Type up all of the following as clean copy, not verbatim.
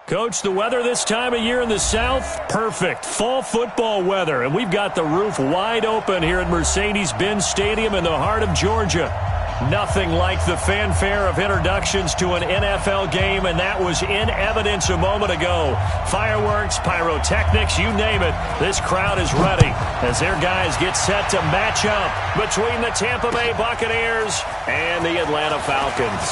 Coach, the weather this time of year in the South, perfect. Fall football weather, and we've got the roof wide open here at Mercedes-Benz Stadium in the heart of Georgia. Nothing like the fanfare of introductions to an NFL game, and that was in evidence a moment ago. Fireworks, pyrotechnics, you name it. This crowd is ready as their guys get set to match up between the Tampa Bay Buccaneers and the Atlanta Falcons.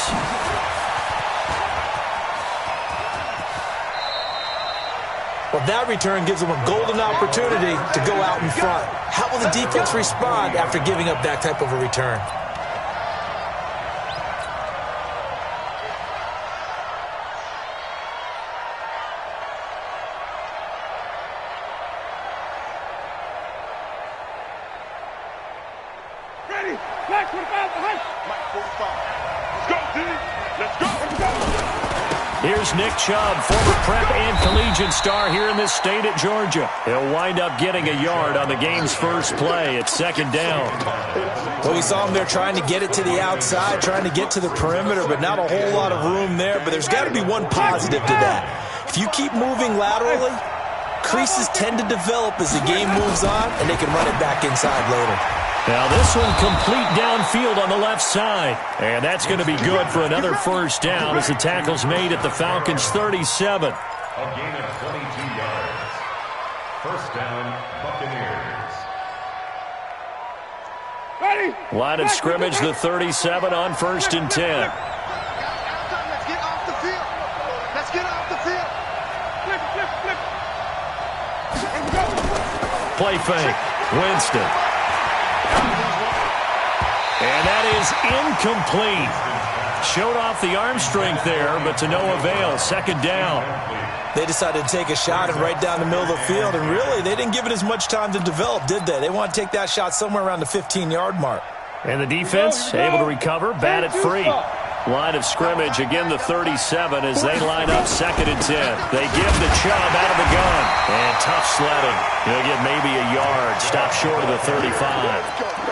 Well, that return gives them a golden opportunity to go out in front. How will the defense respond after giving up that type of a return? Ready? Flag 45 behind. Mike 45. Let's go, D. Let's go. Let's go. Here's Nick Chubb, former prep and collegiate star here in this state at Georgia. He'll wind up getting a yard on the game's first play. It's second down. Well, we saw him there trying to get it to the outside, trying to get to the perimeter, but not a whole lot of room there. But there's got to be one positive to that. If you keep moving laterally, creases tend to develop as the game moves on, and they can run it back inside later. Now this one complete downfield on the left side. And that's going to be good for another first down as the tackle's made at the Falcons' 37. A gain of 22 yards. First down, Buccaneers. Ready? Line of scrimmage, the 37 on 1st and 10. Let's get off the field. Let's get off the field. Flip. Play fake. Winston. And that is incomplete. Showed off the arm strength there, but to no avail. Second down. They decided to take a shot and right down the middle of the field, and really, they didn't give it as much time to develop, did they? They want to take that shot somewhere around the 15-yard mark. And the defense able to recover, bat it free. Line of scrimmage, again the 37 as they line up 2nd and 10. They give the Chubb out of the gun. And tough sledding. He'll get maybe a yard. Stop short of the 35.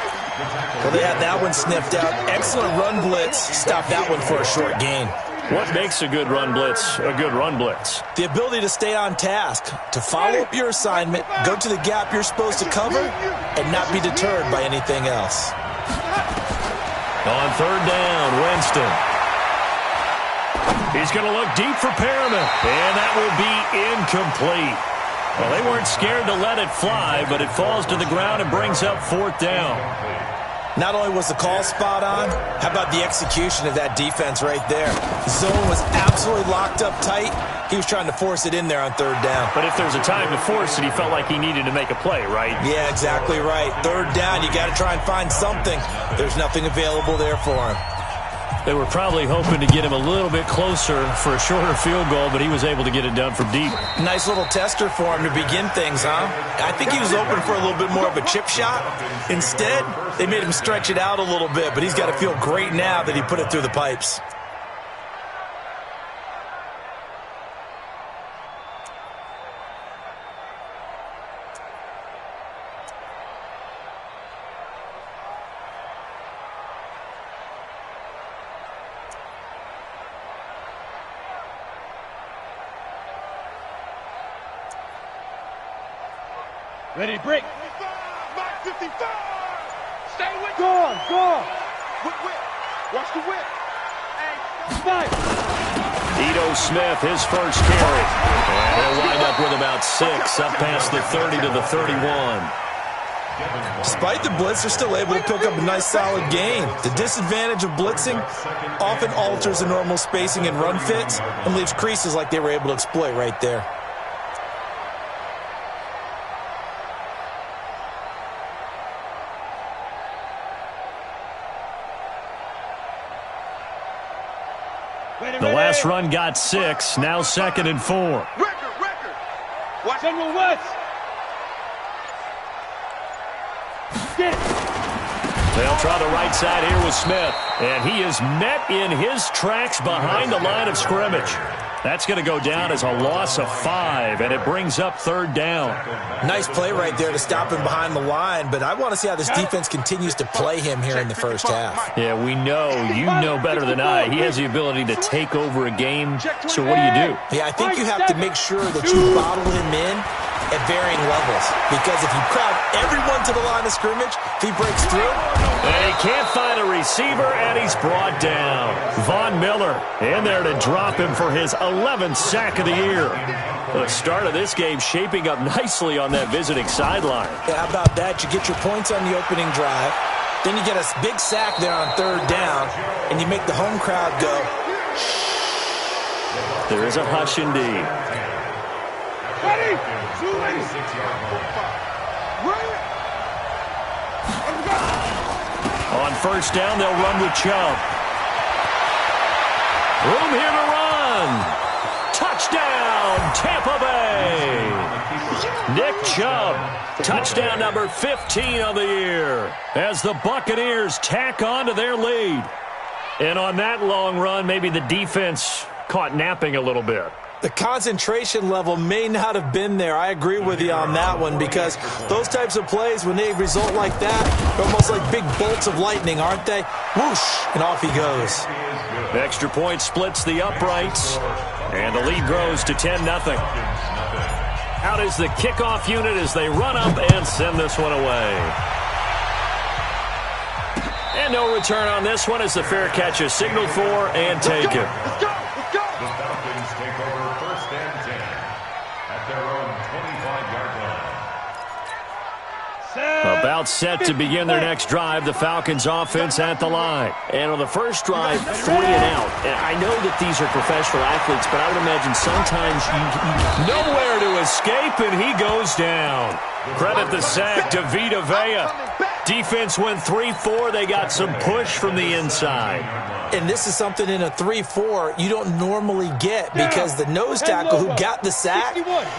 Well, they had that one sniffed out. Excellent run blitz. Stop that one for a short gain. What makes a good run blitz a good run blitz? The ability to stay on task, to follow up your assignment, go to the gap you're supposed to cover, and not be deterred by anything else. On 3rd down, Winston. He's going to look deep for Perriman, and that will be incomplete. Well, they weren't scared to let it fly, but it falls to the ground and brings up 4th down. Not only was the call spot on, how about the execution of that defense right there? The zone was absolutely locked up tight. He was trying to force it in there on 3rd down. But if there's a time to force it, he felt like he needed to make a play, right? Yeah, exactly right. 3rd down, you got to try and find something. There's nothing available there for him. They were probably hoping to get him a little bit closer for a shorter field goal, but he was able to get it done from deep. Nice little tester for him to begin things, huh? I think he was open for a little bit more of a chip shot. Instead, they made him stretch it out a little bit, but he's got to feel great now that he put it through the pipes. Ready, break. 55. Stay with. Go on, go on. Whip. Watch the whip. Hey, Ito Smith, his first carry. And he'll wind up with about 6, up past the 30 to the 31. Despite the blitz, they're still able to pick up a nice solid gain. The disadvantage of blitzing often alters the normal spacing and run fits and leaves creases like they were able to exploit right there. The last run got 6, now 2nd and 4. record. Watch General West. Get it. They'll try the right side here with Smith. And he is met in his tracks behind the line of scrimmage. That's going to go down as a loss of 5, and it brings up third down. Nice play right there to stop him behind the line, but I want to see how this defense continues to play him here in the first half. Yeah, we know. You know better than I. He has the ability to take over a game, so what do you do? Yeah, I think you have to make sure that you bottle him in at varying levels, because if you crowd everyone to the line of scrimmage, if he breaks through, and he can't find a receiver, and he's brought down. Von Miller in there to drop him for his 11th sack of the year. The start of this game shaping up nicely on that visiting sideline. Yeah, how about that? You get your points on the opening drive, then you get a big sack there on third down, and you make the home crowd go. There is a hush indeed. Ready? On first down, they'll run with Chubb. Room here to run. Touchdown, Tampa Bay. Nick Chubb, touchdown number 15 of the year, as the Buccaneers tack on to their lead. And on that long run, maybe the defense caught napping a little bit. The concentration level may not have been there. I agree with you on that one, because those types of plays, when they result like that, they're almost like big bolts of lightning, aren't they? Whoosh, and off he goes. The extra point splits the uprights, and the lead grows to 10-0. Out is the kickoff unit as they run up and send this one away. And no return on this one as the fair catch is signaled for and taken. Let's go. Let's go. The Falcons take over first and 10 at their own 25-yard line. About set to begin their next drive, the Falcons offense at the line. And on the first drive, 3 and out. And I know that these are professional athletes, but I would imagine sometimes you nowhere to escape, and he goes down. Credit the sack to Vita Vea. Defense went 3-4. They got some push from the inside. And this is something in a 3-4 you don't normally get, because the nose tackle who got the sack,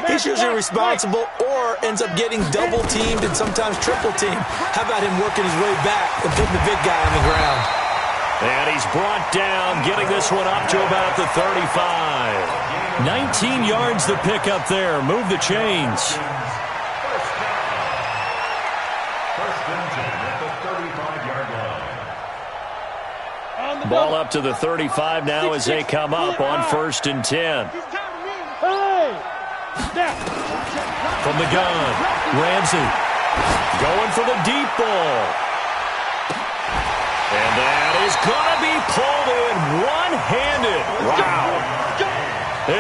he's usually responsible or ends up getting double teamed and sometimes triple teamed. How about him working his way back and putting the big guy on the ground? And he's brought down, getting this one up to about the 35. 19 yards the pick up there. Move the chains. Ball up to the 35 now as they come up on first and 10. From the gun, Ramsey going for the deep ball. And that is going to be pulled in one-handed. Wow.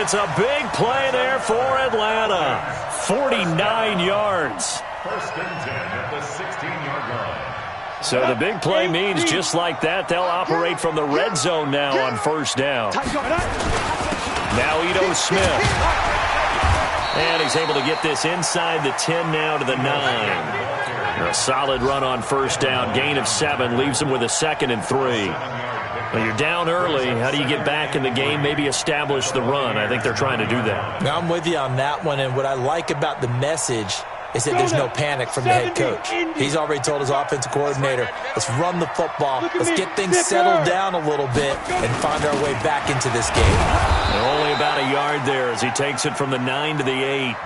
It's a big play there for Atlanta. 49 yards. First and 10 at the 16-yard line. So the big play means just like that, they'll operate from the red zone now on first down. Now Ito Smith. And he's able to get this inside the 10 now to the 9. A solid run on first down. Gain of 7 leaves him with a 2nd and 3. Well, you're down early. How do you get back in the game? Maybe establish the run. I think they're trying to do that. Now I'm with you on that one, and what I like about the message is that there's no panic from the head coach. He's already told his offensive coordinator, let's run the football, let's get things settled down a little bit and find our way back into this game. And only about a yard there as he takes it from the 9 to the 8.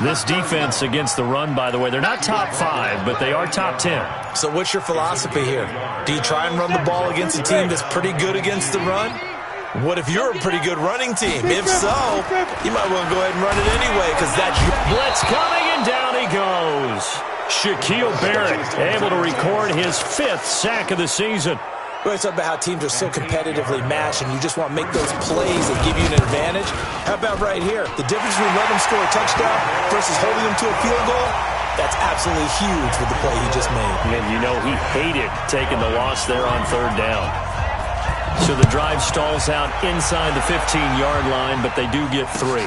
This defense against the run, by the way, they're not top 5, but they are top 10. So what's your philosophy here? Do you try and run the ball against a team that's pretty good against the run? What if you're a pretty good running team? If so, you might well go ahead and run it anyway, because that's your blitz coming, and down he goes. Shaquille Barrett able to record his 5th sack of the season. We always talk about how teams are so competitively matched, and you just want to make those plays that give you an advantage. How about right here? The difference between letting them score a touchdown versus holding them to a field goal, that's absolutely huge with the play he just made. And you know he hated taking the loss there on third down. So the drive stalls out inside the 15-yard line, but they do get 3.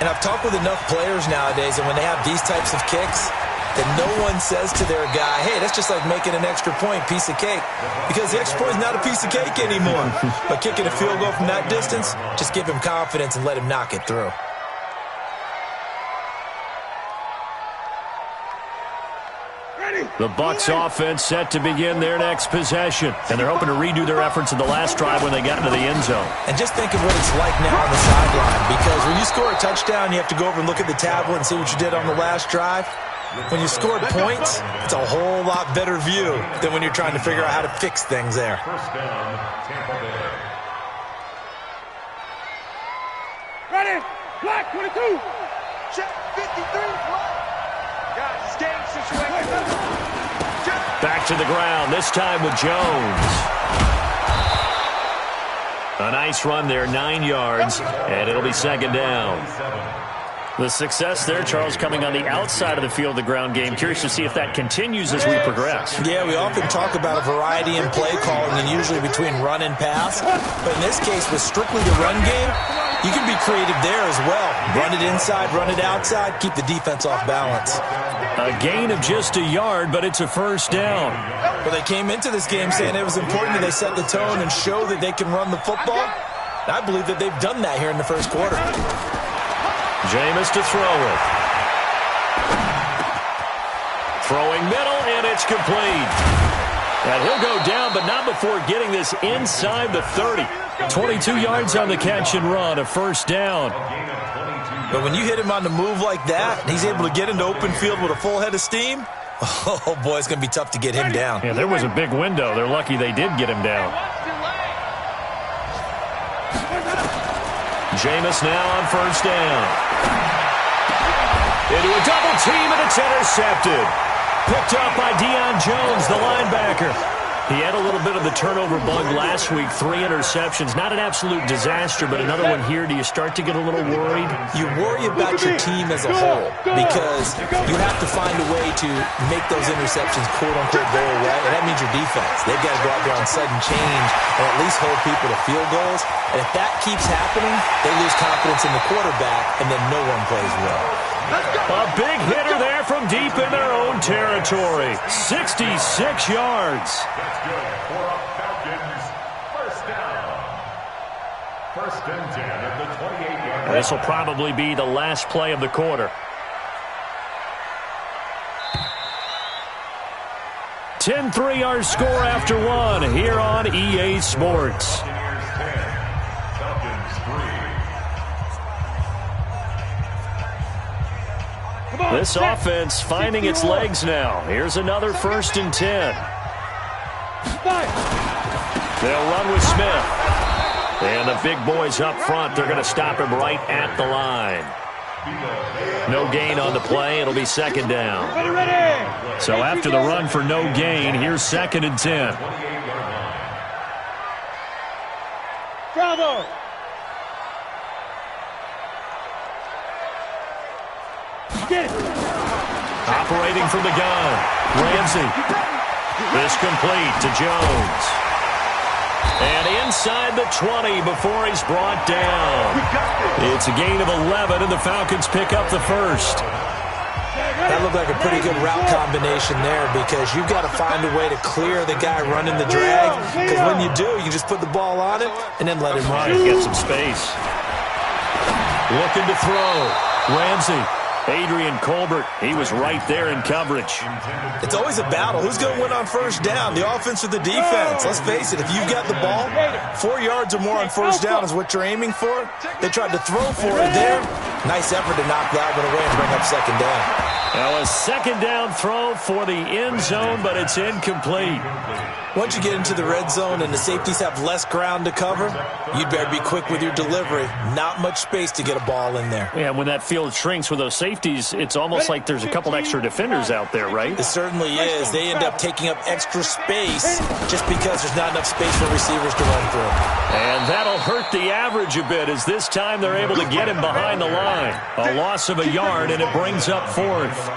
And I've talked with enough players nowadays, and when they have these types of kicks, that no one says to their guy, hey, that's just like making an extra point, piece of cake. Because the extra point is not a piece of cake anymore. But kicking a field goal from that distance, just give him confidence and let him knock it through. Ready? The Bucs offense set to begin their next possession. And they're hoping to redo their efforts in the last drive when they got into the end zone. And just think of what it's like now on the sideline. Because when you score a touchdown, you have to go over and look at the tablet and see what you did on the last drive. When you scored points, it's a whole lot better view than when you're trying to figure out how to fix things there. First down, Tampa Bay. Ready? Black 22. Check 53. Black. Guys, it's game situation. Back to the ground, this time with Jones. A nice run there, 9 yards, and it'll be second down. The success there, Charles, coming on the outside of the field, the ground game. Curious to see if that continues as we progress. Yeah, we often talk about a variety in play calling and usually between run and pass. But in this case, with strictly the run game, you can be creative there as well. Run it inside, run it outside, keep the defense off balance. A gain of just a yard, but it's a first down. Well, they came into this game saying it was important that they set the tone and show that they can run the football. And I believe that they've done that here in the first quarter. Jameis to throw it. Throwing middle, and it's complete. And he'll go down, but not before getting this inside the 30. 22 yards on the catch and run, a first down. But when you hit him on the move like that, and he's able to get into open field with a full head of steam, oh, boy, it's going to be tough to get him down. Yeah, there was a big window. They're lucky they did get him down. Jameis now on first down. Into a double team, and it's intercepted. Picked up by Deion Jones, the linebacker. He had a little bit of the turnover bug last week, 3 interceptions. Not an absolute disaster, but another one here. Do you start to get a little worried? You worry about your team as a whole because you have to find a way to make those interceptions quote-unquote go away, and that means your defense. They've got to go out there on sudden change and at least hold people to field goals. And if that keeps happening, they lose confidence in the quarterback, and then no one plays well. A big hitter there from deep in their own territory. 66 yards. That's good for a Falcons first down. First and 10 at the 28-yard line. This will probably be the last play of the quarter. 10-3 our score after one here on EA Sports. Buccaneers 10, Falcons 3. This offense finding its legs now. Here's another first and 10. They'll run with Smith. And the big boys up front, they're going to stop him right at the line. No gain on the play. It'll be second down. So after the run for no gain, here's second and 10. Bravo! Get it! Operating from the gun, Ramsey. This complete to Jones. And inside the 20 before he's brought down. It's a gain of 11, and the Falcons pick up the first. That looked like a pretty good route combination there because you've got to find a way to clear the guy running the drag. Because when you do, you just put the ball on him and then let him run. Get some space. Looking to throw. Ramsey. Adrian Colbert, he was right there in coverage. It's always a battle. Who's going to win on first down, the offense or the defense? Let's face it, if you've got the ball, 4 yards or more on first down is what you're aiming for. They tried to throw for it there. Nice effort to knock that one away and bring up second down. Now a second down throw for the end zone, but it's incomplete. Once you get into the red zone and the safeties have less ground to cover, you'd better be quick with your delivery. Not much space to get a ball in there. Yeah, when that field shrinks with those safeties, it's almost like there's a couple extra defenders out there, right? It certainly is. They end up taking up extra space just because there's not enough space for receivers to run through. And that'll hurt the average a bit as this time they're able to get him behind the line. A loss of a yard, and it brings up fourth.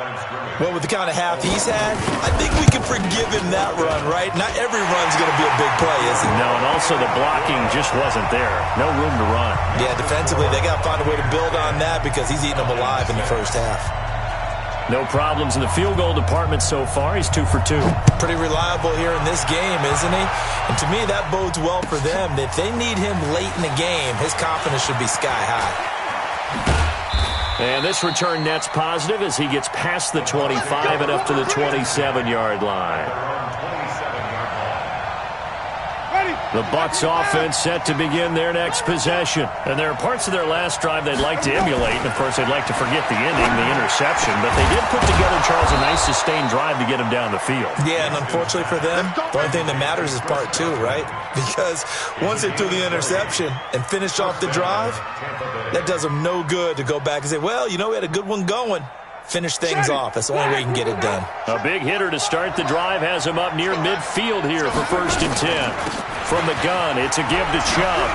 Well, with the kind of half he's had, I think we can forgive him that run, right? Not every run's going to be a big play, is it? No, and also the blocking just wasn't there. No room to run. Yeah, defensively, they got to find a way to build on that because he's eating them alive in the first half. No problems in the field goal department so far. He's 2 for 2. Pretty reliable here in this game, isn't he? And to me, that bodes well for them. If they need him late in the game, his confidence should be sky high. And this return net's positive as he gets past the 25 and up to the 27-yard line. The Bucs offense set to begin their next possession. And there are parts of their last drive they'd like to emulate. And, of course, they'd like to forget the ending, the interception. But they did put together, Charles, a nice sustained drive to get him down the field. Yeah, and unfortunately for them, the only thing that matters is part two, right? Because once they threw the interception and finished off the drive, that does them no good to go back and say, well, you know, we had a good one going. Finish things off. That's the only way you can get it done. A big hitter to start the drive has him up near midfield here for 1st and 10. From the gun, it's a give to Chubb.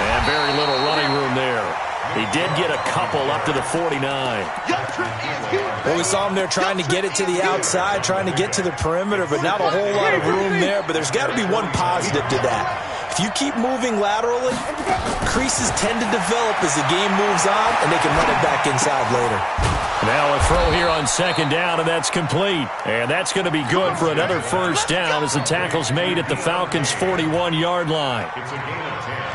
And very little running room there. He did get a couple up to the 49. Well, we saw him there trying to get it to the outside, trying to get to the perimeter, but not a whole lot of room there. But there's got to be one positive to that. If you keep moving laterally, creases tend to develop as the game moves on, and they can run it back inside later. Now a throw here on 2nd down, and that's complete. And that's going to be good for another 1st down as the tackle's made at the Falcons' 41-yard line.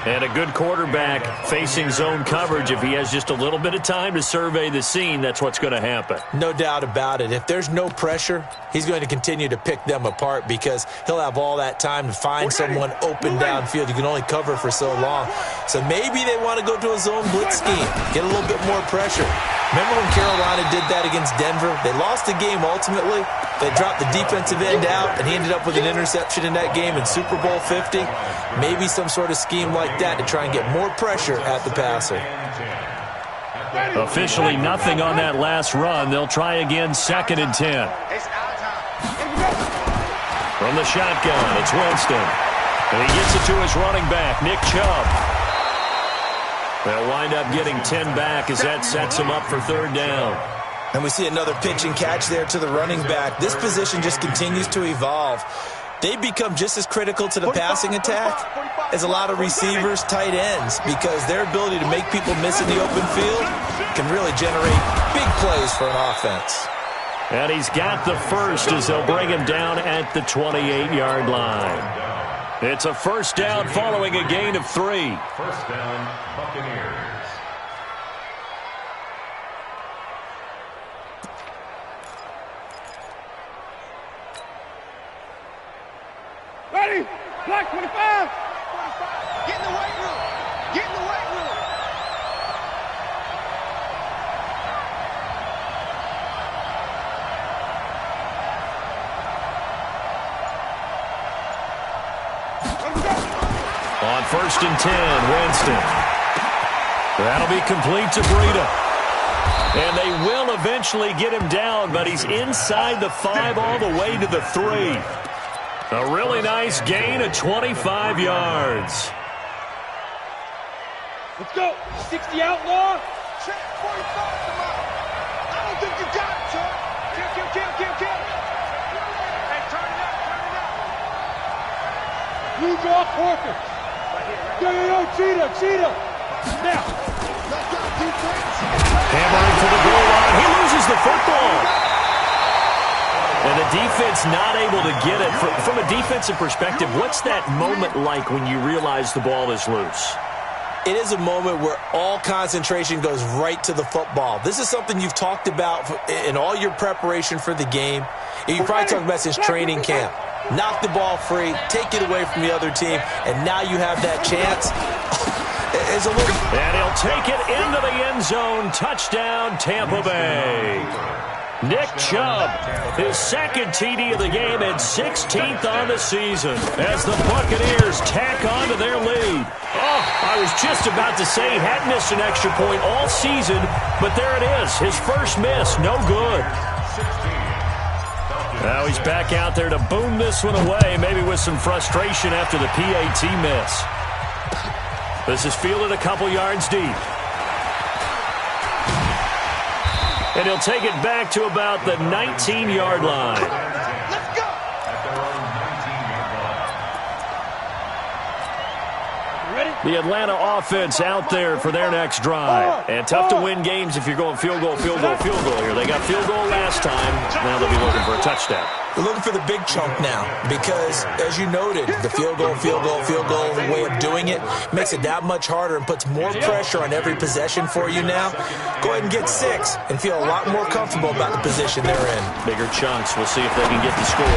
And a good quarterback facing zone coverage. If he has just a little bit of time to survey the scene, that's what's going to happen. No doubt about it. If there's no pressure, he's going to continue to pick them apart because he'll have all that time to find someone open downfield. You can only cover for so long. So maybe they want to go to a zone blitz scheme, get a little bit more pressure. Remember when Carolina did that against Denver? They lost the game ultimately. They dropped the defensive end out, and he ended up with an interception in that game in Super Bowl 50. Maybe some sort of scheme like that to try and get more pressure at the passer. Officially nothing on that last run. They'll try again 2nd and 10. From the shotgun, it's Winston. And he gets it to his running back, Nick Chubb. They'll wind up getting 10 back as that sets him up for 3rd down. And we see another pitch and catch there to the running back. This position just continues to evolve. They become just as critical to the passing attack as a lot of receivers, tight ends, because their ability to make people miss in the open field can really generate big plays for an offense. And he's got the first as they'll bring him down at the 28-yard line. It's a 1st down following a gain of 3. 1st down, Buccaneers. Ready? Black 25. Get in the weight room. Get in the weight room. On 1st and 10, Winston. That'll be complete to Breida. And they will eventually get him down, but he's inside the 5 all the way to the 3. A really nice gain of 25 yards. Let's go. 60 outlaw. Check 45 come out. I don't think you got it, Chuck. Kill. Hey, turn it up. Blue draw Corker. Yo, cheetah. Now. Hammering for the goal line. He loses the football. And the defense not able to get it. From a defensive perspective, what's that moment like when you realize the ball is loose? It is a moment where all concentration goes right to the football. This is something you've talked about in all your preparation for the game. And you probably talked about since training camp. Knock the ball free, take it away from the other team, and now you have that chance. It's a little... And he'll take it into the end zone. Touchdown, Tampa Bay. Nick Chubb, his 2nd TD of the game and 16th on the season as the Buccaneers tack on to their lead. Oh, I was just about to say he hadn't missed an extra point all season, but there it is, his first miss, no good. Now he's back out there to boom this one away, maybe with some frustration after the PAT miss. This is fielded a couple yards deep. And he'll take it back to about the 19-yard line. Let's go. At their own 19-yard line. Ready? The Atlanta offense out there for their next drive. And tough to win games if you're going field goal, field goal, field goal here. They got field goal last time. Now they'll be looking for a touchdown. They're looking for the big chunk now because, as you noted, the field goal way of doing it makes it that much harder and puts more pressure on every possession for you now. Go ahead and get 6 and feel a lot more comfortable about the position they're in. Bigger chunks. We'll see if they can get the score.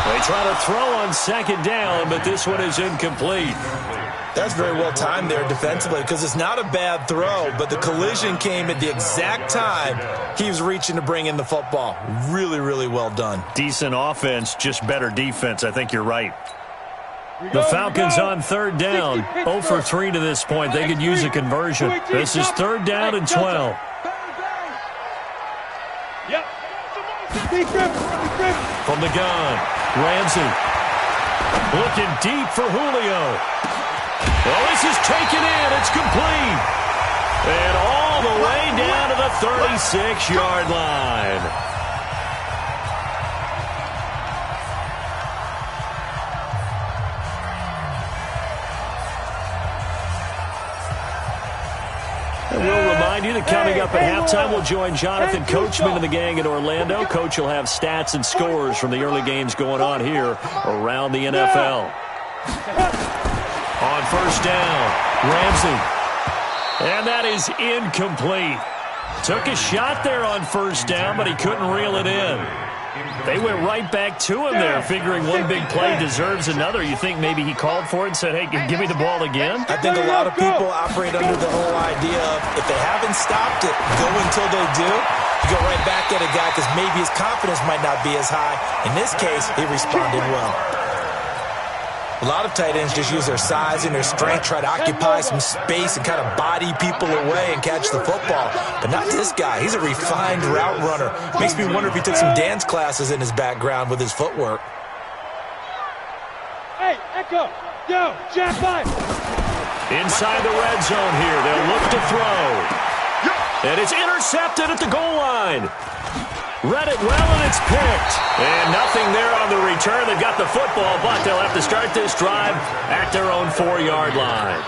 They try to throw on second down, but this one is incomplete. That's very well timed there defensively because it's not a bad throw, but the collision came at the exact time he was reaching to bring in the football. Really, really well done. Decent offense, just better defense. I think you're right. The Falcons on third down. 0 for 3 to this point. They could use a conversion. This is third down and 12. From the gun, Ramsey. Looking deep for Julio. Well, this is taken in. It's complete. And all the way down to the 36-yard line. And we'll remind you that coming up at halftime, we'll join Jonathan Coachman and the gang in Orlando. Coach will have stats and scores from the early games going on here around the NFL. On first down, Ramsey. And that is incomplete. Took a shot there on first down, but he couldn't reel it in. They went right back to him there, figuring one big play deserves another. You think maybe he called for it and said, hey, give me the ball again? I think a lot of people operate under the whole idea of if they haven't stopped it, go until they do. You go right back at a guy because maybe his confidence might not be as high. In this case, he responded well. A lot of tight ends just use their size and their strength, try to occupy some space and kind of body people away and catch the football. But not this guy. He's a refined route runner. Makes me wonder if he took some dance classes in his background with his footwork. Hey, Echo, yo, Jack 5. Inside the red zone here. They'll look to throw. And it's intercepted at the goal line. Read it well, and it's picked. And nothing there on the return. They've got the football, but they'll have to start this drive at their own 4-yard line.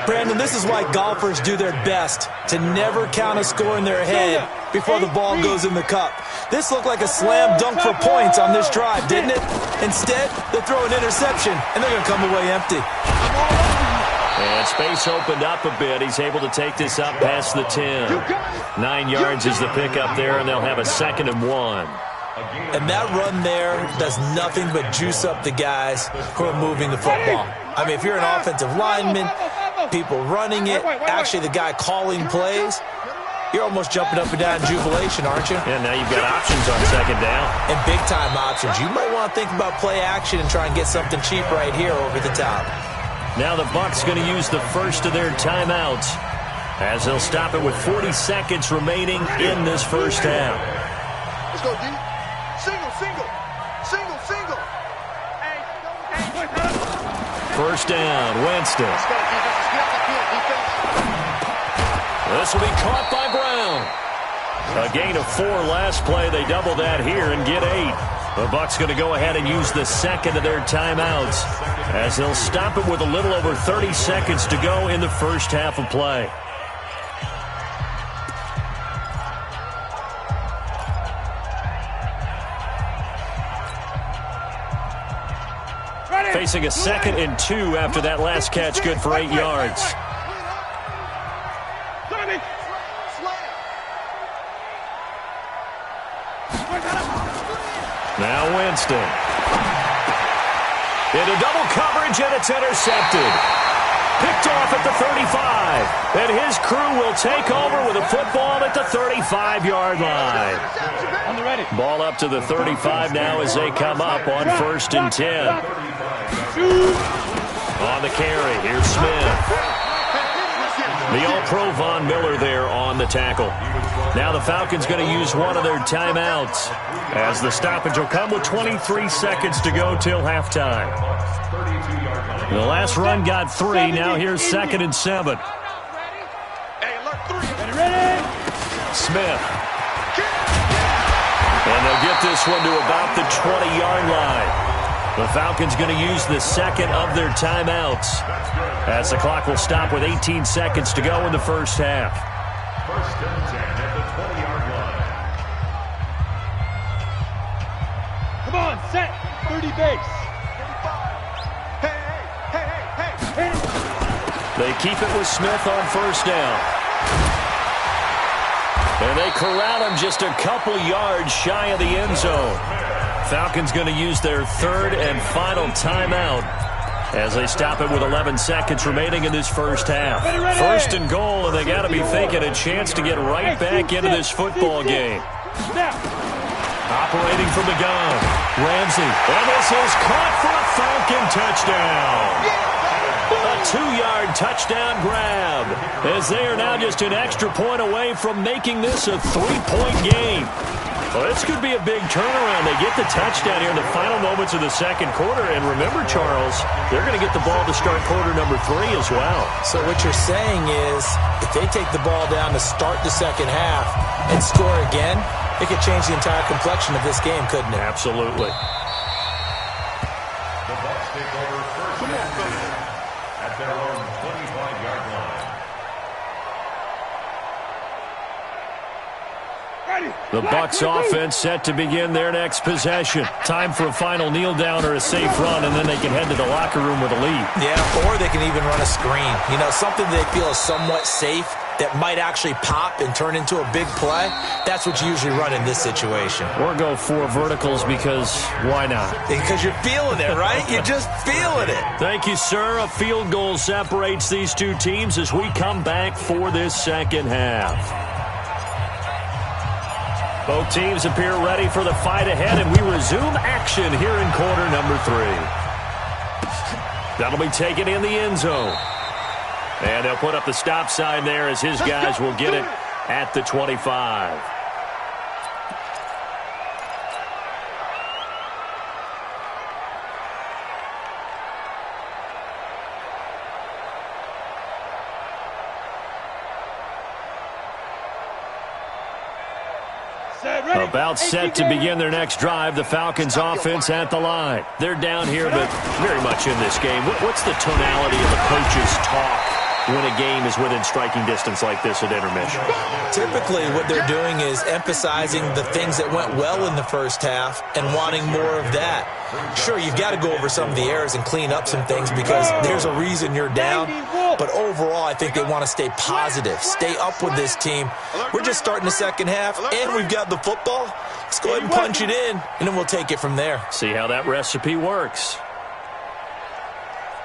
Brandon, this is why golfers do their best to never count a score in their head before the ball goes in the cup. This looked like a slam dunk for points on this drive, didn't it? Instead, they throw an interception, and they're going to come away empty. And space opened up a bit. He's able to take this up past the 10. 9 yards is the pickup there, and they'll have a 2nd and 1. And that run there does nothing but juice up the guys who are moving the football. I mean, if you're an offensive lineman, people running it, actually the guy calling plays, you're almost jumping up and down in jubilation, aren't you? Yeah, now you've got options on 2nd down. And big-time options. You might want to think about play action and try and get something cheap right here over the top. Now the Bucs going to use the first of their timeouts as they'll stop it with 40 seconds remaining in this first half. Let's go, D. Single. First down, Winston. This will be caught by Brown. A gain of 4 last play. They double that here and get 8. The Bucs going to go ahead and use the 2nd of their timeouts as they'll stop it with a little over 30 seconds to go in the first half of play. Facing a 2nd and 2 after that last catch, good for 8 yards. Now Winston. Into double coverage, and it's intercepted. Picked off at the 35. And his crew will take over with a football at the 35-yard line. Ball up to the 35 now as they come up on 1st and 10. On the carry, here's Smith. The All-Pro Von Miller there on the tackle. Now the Falcons going to use one of their timeouts as the stoppage will come with 23 seconds to go till halftime. The last run got 3. Now here's 2nd and 7. Smith. And they'll get this one to about the 20-yard line. The Falcons going to use the second of their timeouts as the clock will stop with 18 seconds to go in the first half. First and 10 at the 20-yard line. Come on, set. 30 base. Hey. They keep it with Smith on first down. And they corral him just a couple yards shy of the end zone. Falcons going to use their third and final timeout as they stop it with 11 seconds remaining in this first half. First and goal, and they got to be thinking a chance to get right back into this football game. Operating from the gun, Ramsey. And this is caught for a Falcon touchdown. A 2-yard touchdown grab as they are now just an extra point away from making this a 3-point game. Well, this could be a big turnaround. They get the touchdown here in the final moments of the second quarter. And remember, Charles, they're going to get the ball to start quarter number 3 as well. So what you're saying is if they take the ball down to start the second half and score again, it could change the entire complexion of this game, couldn't it? Absolutely. The Bucs take over first and 10 at their own 25-yard line. The Bucs offense set to begin their next possession. Time for a final kneel down or a safe run, and then they can head to the locker room with a lead. Yeah, or they can even run a screen. You know, something they feel is somewhat safe that might actually pop and turn into a big play. That's what you usually run in this situation. Or go 4 verticals because why not? Because you're feeling it, right? You're just feeling it. Thank you, sir. A field goal separates these two teams as we come back for this second half. Both teams appear ready for the fight ahead, and we resume action here in quarter number 3. That'll be taken in the end zone. And they'll put up the stop sign there as his guys will get it at the 25. About set to begin their next drive. The Falcons offense at the line. They're down here, but very much in this game. What's the tonality of a coach's talk when a game is within striking distance like this at intermission? Typically, what they're doing is emphasizing the things that went well in the first half and wanting more of that. Sure, you've got to go over some of the errors and clean up some things because there's a reason you're down. But overall, I think they want to stay positive, stay up with this team. We're just starting the second half, and we've got the football. Let's go ahead and punch it in, and then we'll take it from there. See how that recipe works.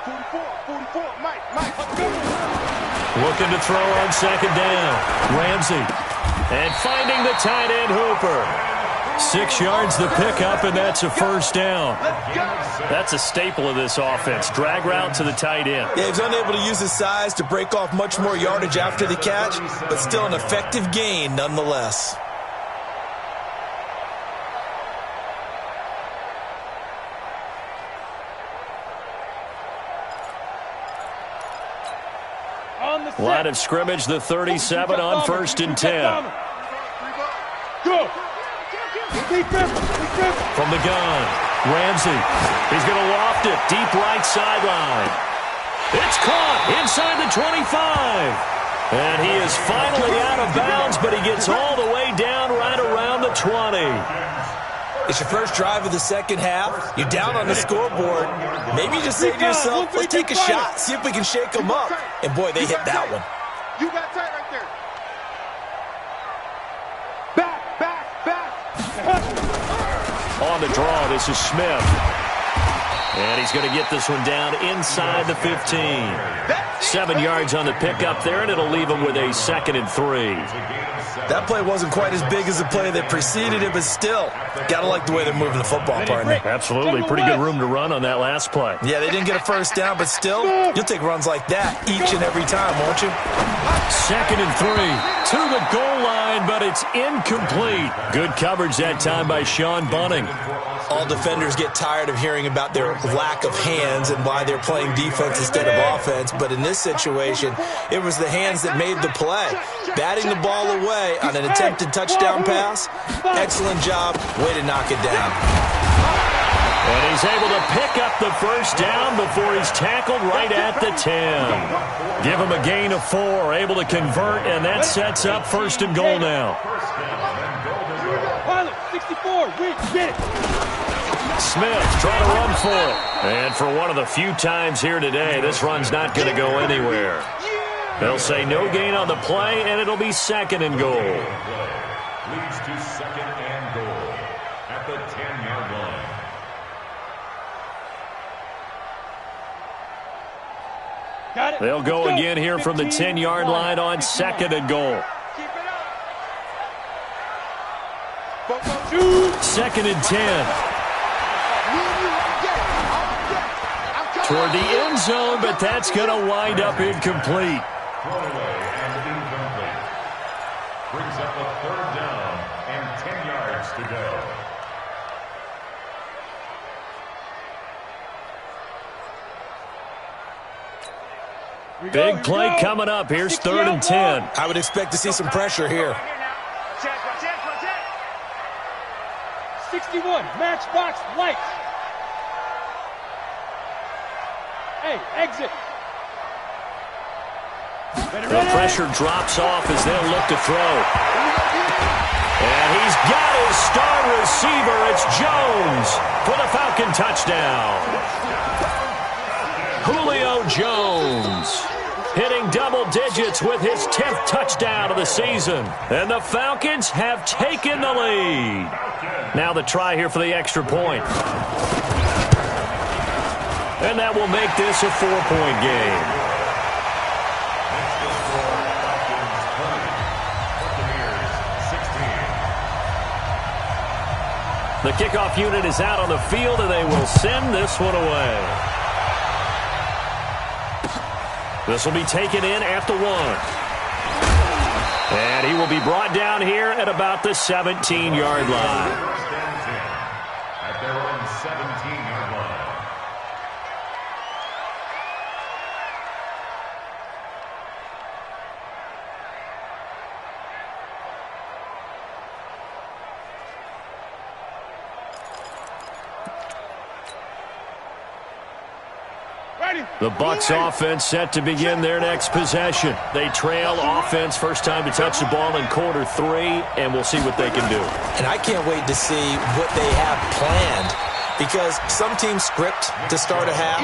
44, Mike, let's go. Looking to throw on second down. Ramsey. And finding the tight end Hooper. 6 yards the pickup, and that's a first down. That's a staple of this offense. Drag route to the tight end. Yeah, he's unable to use his size to break off much more yardage after the catch, but still an effective gain nonetheless. Line of scrimmage, the 37 on first and 10. Go. From the gun, Ramsey. He's going to loft it deep right sideline. It's caught inside the 25. And he is finally out of bounds, but he gets all the way down right around the 20. It's your first drive of the second half. You're down on the scoreboard. Maybe you just say to yourself, let's take a shot, see if we can shake them up. And, boy, they hit that one. You got tight right there. Back. On the draw, this is Smith. And he's going to get this one down inside the 15. 7 yards on the pickup there, and it'll leave him with a 2nd and 3. That play wasn't quite as big as the play that preceded it, but still, got to like the way they're moving the football, partner. Absolutely. Pretty good room to run on that last play. Yeah, they didn't get a first down, but still, you'll take runs like that each and every time, won't you? 2nd and 3 to the goal line, but it's incomplete. Good coverage that time by Sean Bunning. All defenders get tired of hearing about their lack of hands and why they're playing defense instead of offense, but in this situation, it was the hands that made the play. Batting the ball away on an attempted touchdown pass, excellent job, way to knock it down. And he's able to pick up the first down before he's tackled right at the 10. Give him a gain of 4, able to convert, and that sets up 1st and goal now. Pilot, 64, we get it. Smith trying to run for it. And for one of the few times here today, this run's not going to go anywhere. They'll say no gain on the play, and it'll be 2nd and goal. Leads to 2nd and goal at the 10-yard line. Got it. They'll go again here from the 10-yard line on 2nd and goal. Keep it up. 2nd and 10. Toward the end zone, but that's going to wind up incomplete. Thrown away and incomplete. Brings up a 3rd down and 10 yards to go. Big play coming up. Here's 3rd and 10. I would expect to see some pressure here. 61, matchbox lights. Hey, exit. The pressure drops off as they'll look to throw. And he's got his star receiver. It's Jones for the Falcon touchdown. Julio Jones hitting double digits with his 10th touchdown of the season. And the Falcons have taken the lead. Now the try here for the extra point. And that will make this a 4-point game. The kickoff unit is out on the field, and they will send this one away. This will be taken in at the 1. And he will be brought down here at about the 17-yard line. At their own 17-yard line. The Bucs offense set to begin their next possession. They trail offense, first time to touch the ball in quarter 3, and we'll see what they can do. And I can't wait to see what they have planned, because some teams script to start a half.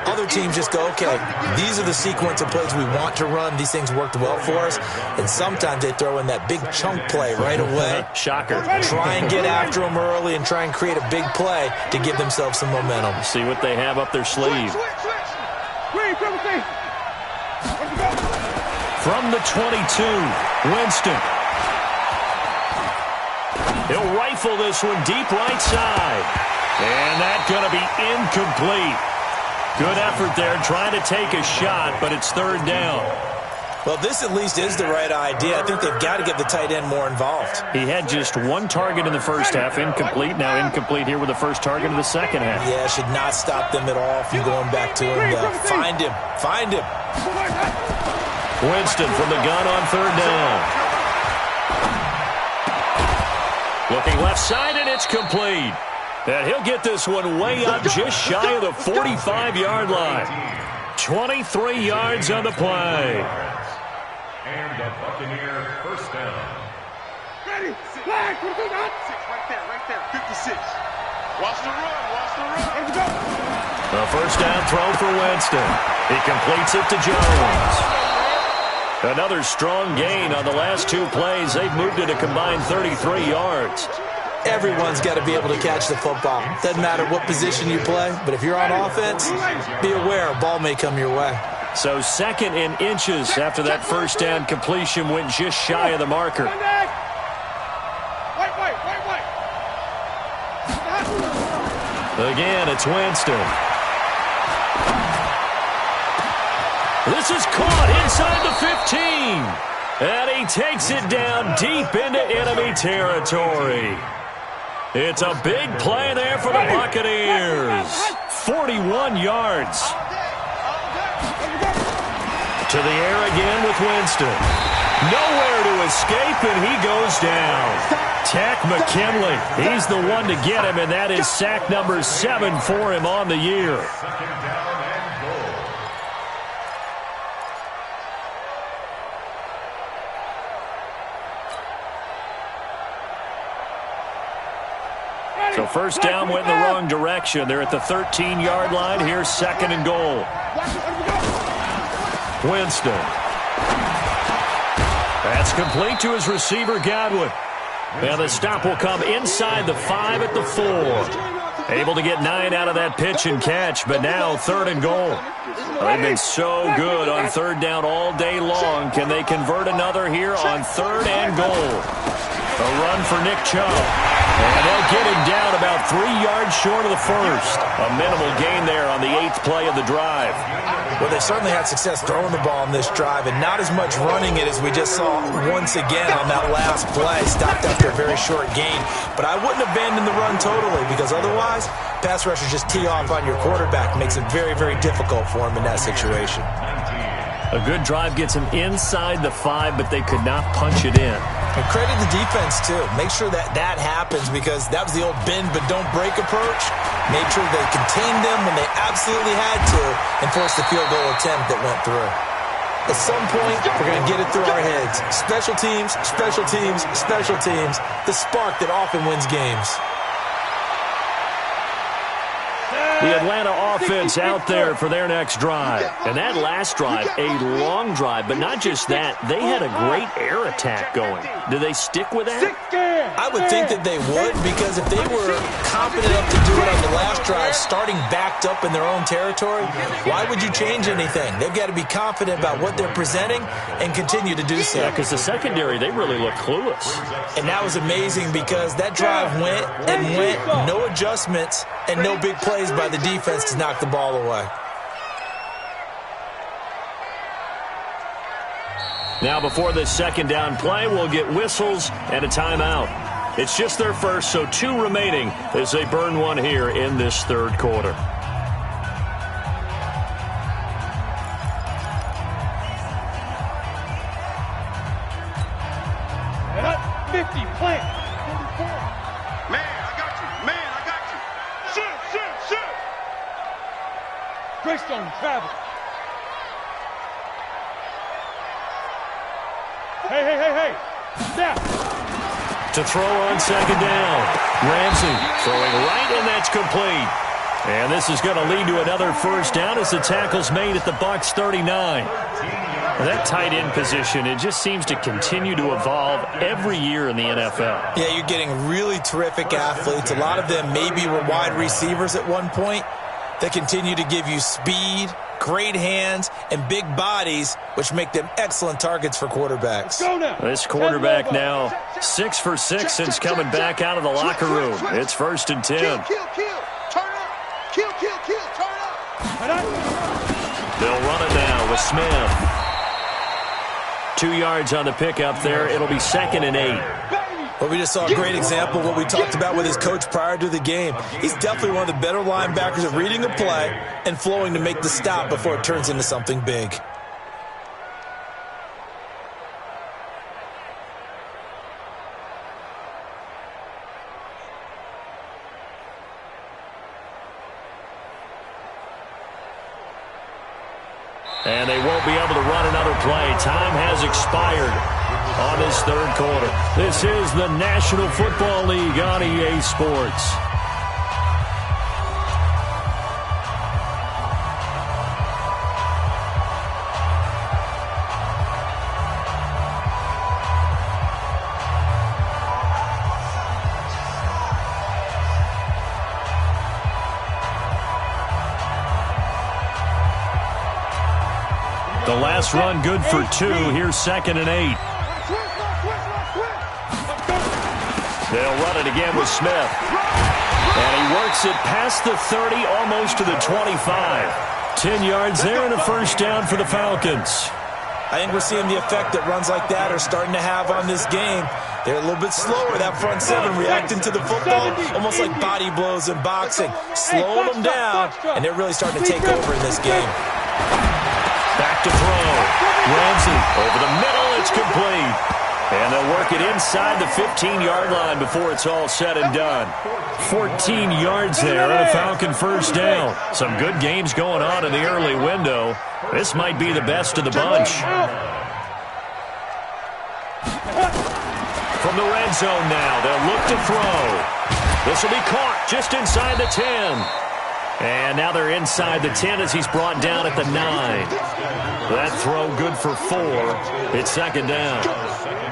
Other teams just go, okay, these are the sequence of plays we want to run. These things worked well for us. And sometimes they throw in that big chunk play right away. Shocker. Try and get after them early and try and create a big play to give themselves some momentum. See what they have up their sleeve. From the 22, Winston. He'll rifle this one deep right side. And that's going to be incomplete. Good effort there trying to take a shot, but it's 3rd down. Well, this at least is the right idea. I think they've got to get the tight end more involved. He had just 1 target in the first half, incomplete. Now incomplete here with the first target of the second half. Yeah, should not stop them at all from going back to him. Find him. Find him. Winston from the gun on 3rd down. Looking left side, and it's complete. And he'll get this one way up just shy of the 45-yard line. 23 yards on the play. And the Buccaneer first down. Ready, flag, right there, 56. Watch the run, let's go. The first down throw for Winston. He completes it to Jones. Another strong gain on the last 2 plays. They've moved it a combined 33 yards. Everyone's got to be able to catch the football. Doesn't matter what position you play, but if you're on offense, be aware a ball may come your way. So 2nd and inches after that first down completion went just shy of the marker. Again, it's Winston. This is caught inside the 15. And he takes it down deep into enemy territory. It's a big play there for the Buccaneers. 41 yards. To the air again with Winston. Nowhere to escape, and he goes down. Tech McKinley, he's the one to get him, and that is sack number 7 for him on the year. So first down went in the wrong direction. They're at the 13-yard line. Here's 2nd and goal. Winston. That's complete to his receiver, Godwin. Now the stop will come inside the 5 at the 4. Able to get 9 out of that pitch and catch, but now 3rd and goal. They've been so good on 3rd down all day long. Can they convert another here on 3rd and goal? A run for Nick Chubb. And they'll get him down about 3 yards short of the first. A minimal gain there on the 8th play of the drive. Well, they certainly had success throwing the ball in this drive, and not as much running it as we just saw once again on that last play. Stopped after a very short gain. But I wouldn't abandon the run totally, because otherwise, pass rushers just tee off on your quarterback. Makes it very, very difficult for him in that situation. A good drive gets him inside the 5, but they could not punch it in. And credit the defense, too. Make sure that that happens, because that was the old bend but don't break approach. Made sure they contained them when they absolutely had to and forced the field goal attempt that went through. At some point, we're going to get it through our heads. Special teams, special teams, special teams. The spark that often wins games. The Atlanta offense out there for their next drive. And that last drive, a long drive, but not just that. They had a great air attack going. Do they stick with that? I would think that they would, because if they were confident enough to do it on the last drive, starting backed up in their own territory, why would you change anything? They've got to be confident about what they're presenting and continue to do so. Yeah, because the secondary, they really look clueless. And that was amazing, because that drive went and went, no adjustments and no big plays by the defense to knock the ball away. Now before this 2nd down play, we'll get whistles and a timeout. It's just their first, so 2 remaining as they burn one here in this 3rd quarter. And up 50, plant. 44. Man, I got you. Man, I got you. Shoot. Greystone, travel. Hey. Snap. To throw on 2nd down. Ramsey throwing right, and that's complete. And this is going to lead to another first down as the tackle's made at the Bucs 39. That tight end position, it just seems to continue to evolve every year in the NFL. Yeah, you're getting really terrific athletes. A lot of them maybe were wide receivers at one point. They continue to give you speed, great hands, and big bodies, which make them excellent targets for quarterbacks. This quarterback now 6 for 6 since coming back out of the locker room. It's 1st and 10. Kill. Turn up. Kill. Turn up. They'll run it now with Smith. 2 yards on the pickup there. It'll be 2nd and 8. Well, we just saw a great example of what we talked about with his coach prior to the game. He's definitely one of the better linebackers at reading a play and flowing to make the stop before it turns into something big. And they won't be able to run another play. Time has expired on this 3rd quarter. This is the National Football League on EA Sports. The last run good for 2. Here's 2nd and 8. They'll run it again with Smith. And he works it past the 30, almost to the 25. 10 yards there and a first down for the Falcons. I think we're seeing the effect that runs like that are starting to have on this game. They're a little bit slower, that front 7, reacting to the football, almost like body blows in boxing. Slowing them down, and they're really starting to take over in this game. Back to throw. Ramsey over the middle. It's complete. And they'll work it inside the 15-yard line before it's all said and done. 14 yards there and a Falcon first down. Some good games going on in the early window. This might be the best of the bunch. From the red zone now, they'll look to throw. This will be caught just inside the 10. And now they're inside the 10 as he's brought down at the 9. That throw good for 4. It's second down.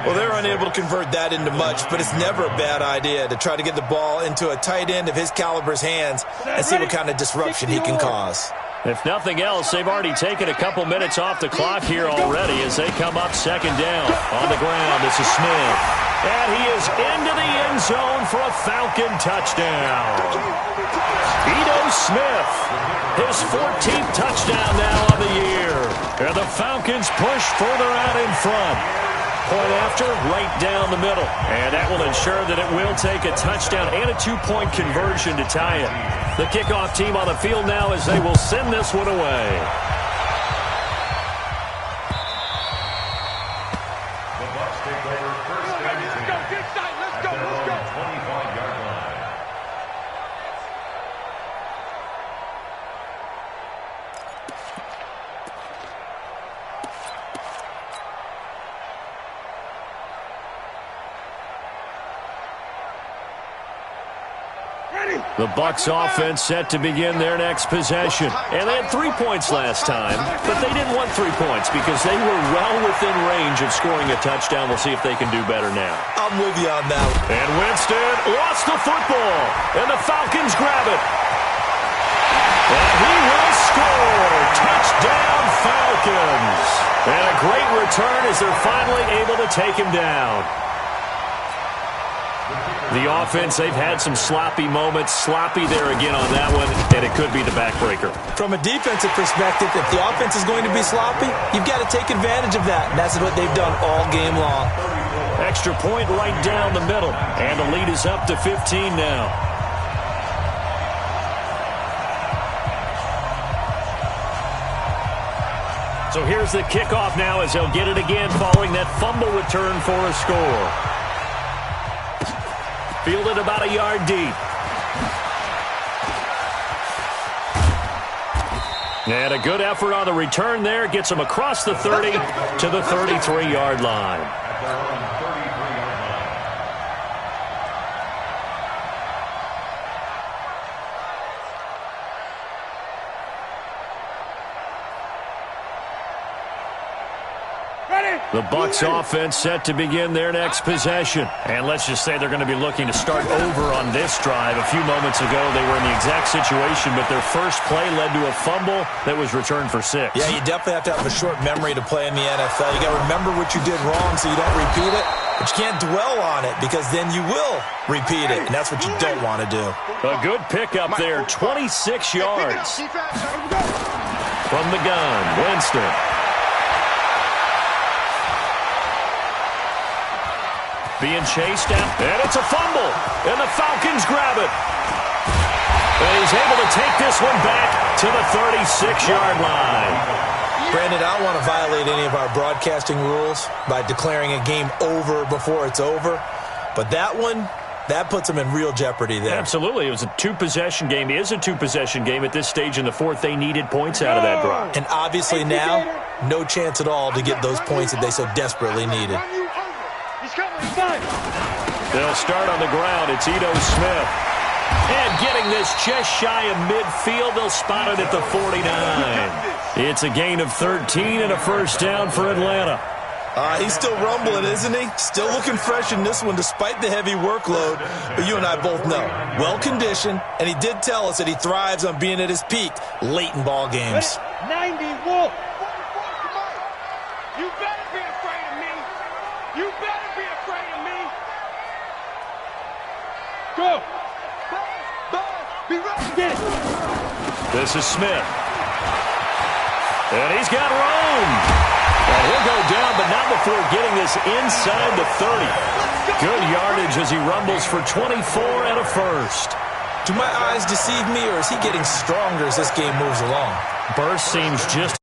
Well, they're unable to convert that into much, but it's never a bad idea to try to get the ball into a tight end of his caliber's hands and see what kind of disruption he can cause. If nothing else, they've already taken a couple minutes off the clock here already as they come up second down. On the ground, this is Smith. And he is into the end zone for a Falcon touchdown. Ito Smith, his 14th touchdown now on the year. And the Falcons push further out in front. Point after, right down the middle. And that will ensure that it will take a touchdown and a 2-point conversion to tie it. The kickoff team on the field now as they will send this one away. The Bucs take over first and 10. Let's go, get side, let's go, let's go. 25-yard line. The Bucs offense set to begin their next possession. And they had 3 points last time, but they didn't want 3 points because they were well within range of scoring a touchdown. We'll see if they can do better now. I'm with you on that. And Winston lost the football, and the Falcons grab it. And he will score. Touchdown, Falcons. And a great return as they're finally able to take him down. The offense, they've had some sloppy moments. Sloppy there again on that one, and it could be the backbreaker. From a defensive perspective, if the offense is going to be sloppy, you've got to take advantage of that, and that's what they've done all game long. Extra point right down the middle, and the lead is up to 15 now. So here's the kickoff now as they'll get it again following that fumble return for a score. Fielded about a yard deep. And a good effort on the return there. Gets him across the 30 to the 33-yard line. At their own 33-yard line. The Bucs offense set to begin their next possession. And let's just say they're going to be looking to start over on this drive. A few moments ago, they were in the exact situation, but their first play led to a fumble that was returned for 6. Yeah, you definitely have to have a short memory to play in the NFL. You got to remember what you did wrong so you don't repeat it. But you can't dwell on it because then you will repeat it, and that's what you don't want to do. A good pickup there, 26 yards. From the gun, Winston. Being chased down, and it's a fumble, and the Falcons grab it. And he's able to take this one back to the 36-yard line. Brandon, I don't want to violate any of our broadcasting rules by declaring a game over before it's over, but that one, that puts them in real jeopardy there. Absolutely. It was a two-possession game. It is a two-possession game at this stage in the fourth. They needed points out of that drive. And obviously now, no chance at all to get those points that they so desperately needed. They'll start on the ground. It's Ito Smith. And getting this just shy of midfield, they'll spot it at the 49. It's a gain of 13 and a first down for Atlanta. He's still rumbling, isn't he? Still looking fresh in this one despite the heavy workload. But you and I both know, well-conditioned, and he did tell us that he thrives on being at his peak late in ball games. 90 Wolf. You better be afraid of me. You better be afraid of me. Go. Be ready. Get it. This is Smith. And he's got room. And he'll go down, but not before getting this inside the 30. Good yardage as he rumbles for 24 and a first. Do my eyes deceive me, or is he getting stronger as this game moves along? Burst seems just